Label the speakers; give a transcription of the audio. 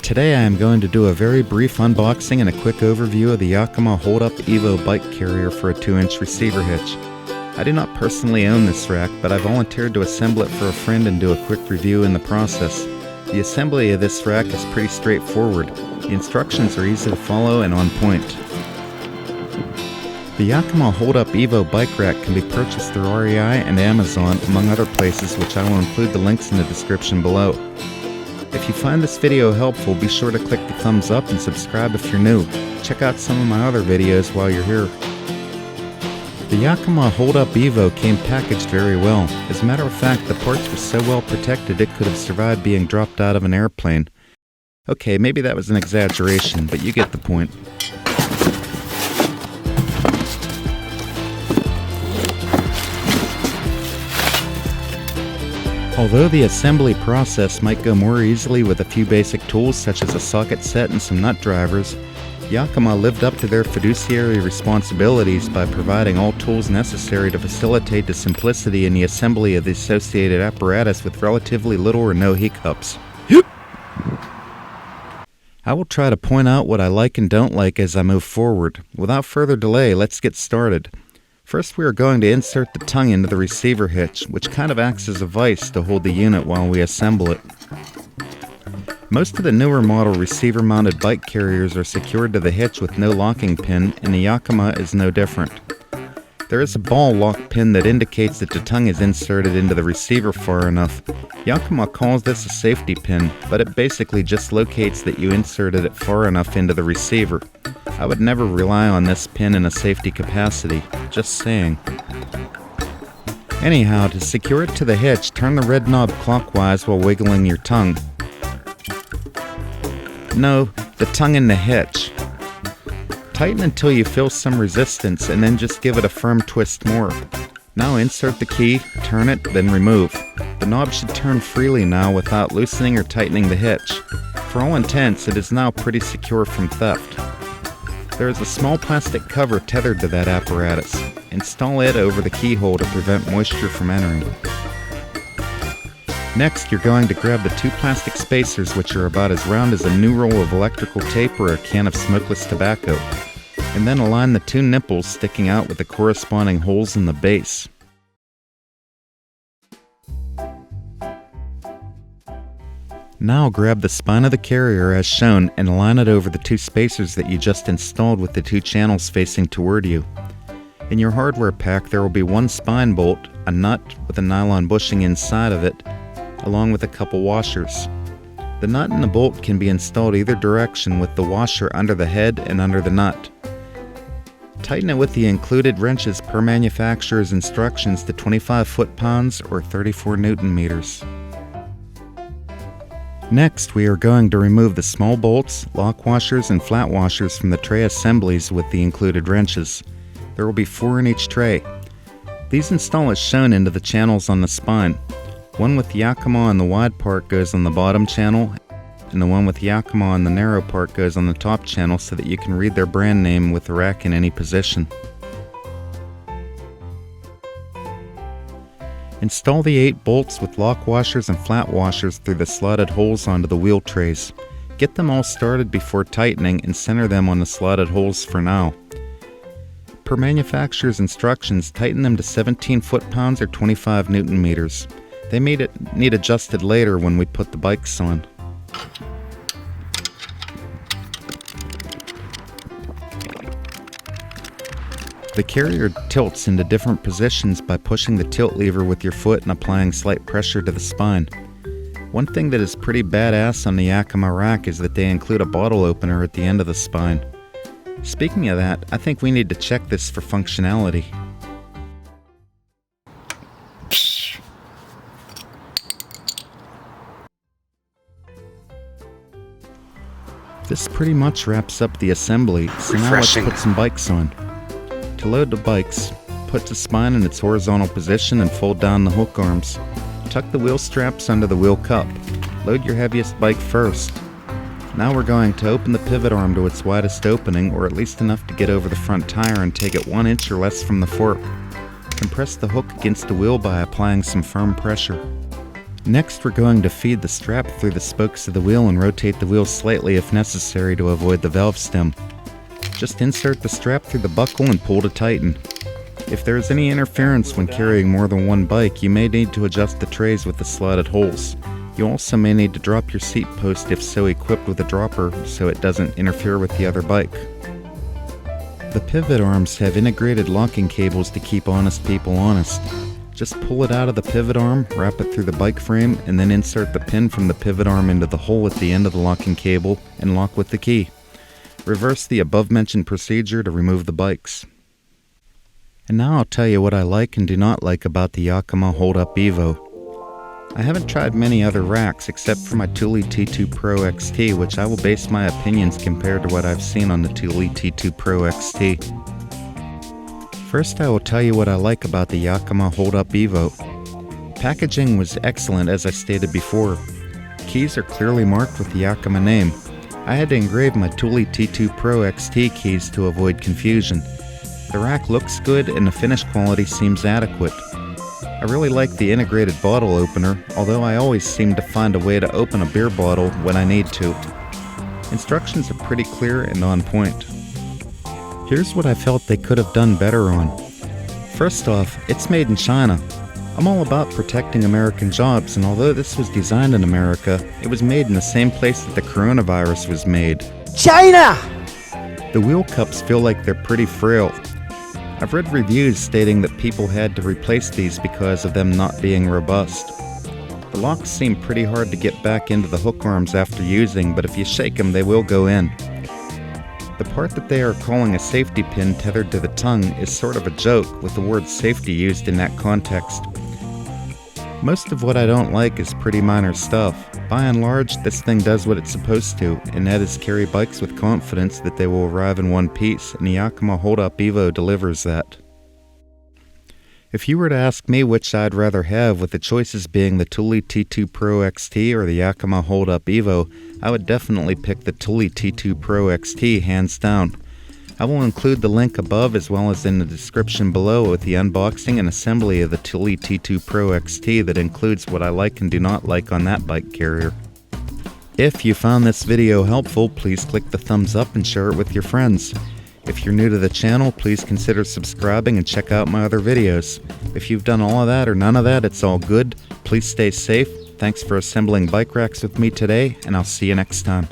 Speaker 1: Today I am going to do a very brief unboxing and a quick overview of the Yakima HoldUp EVO Bike carrier for a 2-inch receiver hitch. I do not personally own this rack, but I volunteered to assemble it for a friend and do a quick review in the process. The assembly of this rack is pretty straightforward. The instructions are easy to follow and on point. The Yakima HoldUp EVO Bike rack can be purchased through REI and Amazon, among other places, which I will include the links in the description below. If you find this video helpful, be sure to click the thumbs up and subscribe if you're new. Check out some of my other videos while you're here. The Yakima HoldUp EVO came packaged very well. As a matter of fact, the parts were so well protected it could have survived being dropped out of an airplane. Okay, maybe that was an exaggeration, but you get the point. Although the assembly process might go more easily with a few basic tools such as a socket set and some nut drivers, Yakima lived up to their fiduciary responsibilities by providing all tools necessary to facilitate the simplicity in the assembly of the associated apparatus with relatively little or no hiccups. I will try to point out what I like and don't like as I move forward. Without further delay, let's get started. First, we are going to insert the tongue into the receiver hitch, which kind of acts as a vise to hold the unit while we assemble it. Most of the newer model receiver-mounted bike carriers are secured to the hitch with no locking pin, and the Yakima is no different. There is a ball lock pin that indicates that the tongue is inserted into the receiver far enough. Yakima calls this a safety pin, but it basically just locates that you inserted it far enough into the receiver. I would never rely on this pin in a safety capacity, just saying. Anyhow, to secure it to the hitch, turn the red knob clockwise while wiggling your tongue. No, the tongue in the hitch. Tighten until you feel some resistance and then just give it a firm twist more. Now insert the key, turn it, then remove. The knob should turn freely now without loosening or tightening the hitch. For all intents, it is now pretty secure from theft. There is a small plastic cover tethered to that apparatus. Install it over the keyhole to prevent moisture from entering. Next, you're going to grab the 2 plastic spacers, which are about as round as a new roll of electrical tape or a can of smokeless tobacco, and then align the 2 nipples sticking out with the corresponding holes in the base. Now grab the spine of the carrier as shown and align it over the 2 spacers that you just installed with the 2 channels facing toward you. In your hardware pack there will be 1 spine bolt, a nut with a nylon bushing inside of it, along with a couple washers. The nut and the bolt can be installed either direction with the washer under the head and under the nut. Tighten it with the included wrenches per manufacturer's instructions to 25 foot-pounds or 34 Newton meters. Next, we are going to remove the small bolts, lock washers, and flat washers from the tray assemblies with the included wrenches. There will be 4 in each tray. These install as shown into the channels on the spine. One with Yakima on the wide part goes on the bottom channel, and the one with Yakima on the narrow part goes on the top channel so that you can read their brand name with the rack in any position. Install the 8 bolts with lock washers and flat washers through the slotted holes onto the wheel trays. Get them all started before tightening and center them on the slotted holes for now. Per manufacturer's instructions, tighten them to 17 foot-pounds or 25 Newton meters. They may need adjusted later when we put the bikes on. The carrier tilts into different positions by pushing the tilt lever with your foot and applying slight pressure to the spine. One thing that is pretty badass on the Yakima rack is that they include a bottle opener at the end of the spine. Speaking of that, I think we need to check this for functionality. This pretty much wraps up the assembly, so now let's put some bikes on. To load the bikes, put the spine in its horizontal position and fold down the hook arms. Tuck the wheel straps under the wheel cup. Load your heaviest bike first. Now we're going to open the pivot arm to its widest opening, or at least enough to get over the front tire and take it 1 inch or less from the fork. Compress the hook against the wheel by applying some firm pressure. Next, we're going to feed the strap through the spokes of the wheel and rotate the wheel slightly if necessary to avoid the valve stem. Just insert the strap through the buckle and pull to tighten. If there is any interference when carrying more than one bike, you may need to adjust the trays with the slotted holes. You also may need to drop your seat post if so equipped with a dropper so it doesn't interfere with the other bike. The pivot arms have integrated locking cables to keep honest people honest. Just pull it out of the pivot arm, wrap it through the bike frame, and then insert the pin from the pivot arm into the hole at the end of the locking cable and lock with the key. Reverse the above-mentioned procedure to remove the bikes. And now I'll tell you what I like and do not like about the Yakima HoldUp EVO. I haven't tried many other racks except for my Thule T2 Pro XT, which I will base my opinions compared to what I've seen on the Thule T2 Pro XT. First, I will tell you what I like about the Yakima HoldUp EVO. Packaging was excellent, as I stated before. Keys are clearly marked with the Yakima name. I had to engrave my Thule T2 Pro XT keys to avoid confusion. The rack looks good and the finish quality seems adequate. I really like the integrated bottle opener, although I always seem to find a way to open a beer bottle when I need to. Instructions are pretty clear and on point. Here's what I felt they could have done better on. First off, it's made in China. I'm all about protecting American jobs, and although this was designed in America, it was made in the same place that the coronavirus was made.
Speaker 2: China!
Speaker 1: The wheel cups feel like they're pretty frail. I've read reviews stating that people had to replace these because of them not being robust. The locks seem pretty hard to get back into the hook arms after using, but if you shake them, they will go in. The part that they are calling a safety pin tethered to the tongue is sort of a joke, with the word safety used in that context. Most of what I don't like is pretty minor stuff. By and large, this thing does what it's supposed to, and that is carry bikes with confidence that they will arrive in one piece, and the Yakima HoldUp EVO delivers that. If you were to ask me which I'd rather have, with the choices being the Thule T2 Pro XT or the Yakima HoldUp EVO, I would definitely pick the Thule T2 Pro XT hands down. I will include the link above as well as in the description below with the unboxing and assembly of the Thule T2 Pro XT that includes what I like and do not like on that bike carrier. If you found this video helpful, please click the thumbs up and share it with your friends. If you're new to the channel, please consider subscribing and check out my other videos. If you've done all of that or none of that, it's all good. Please stay safe. Thanks for assembling bike racks with me today, and I'll see you next time.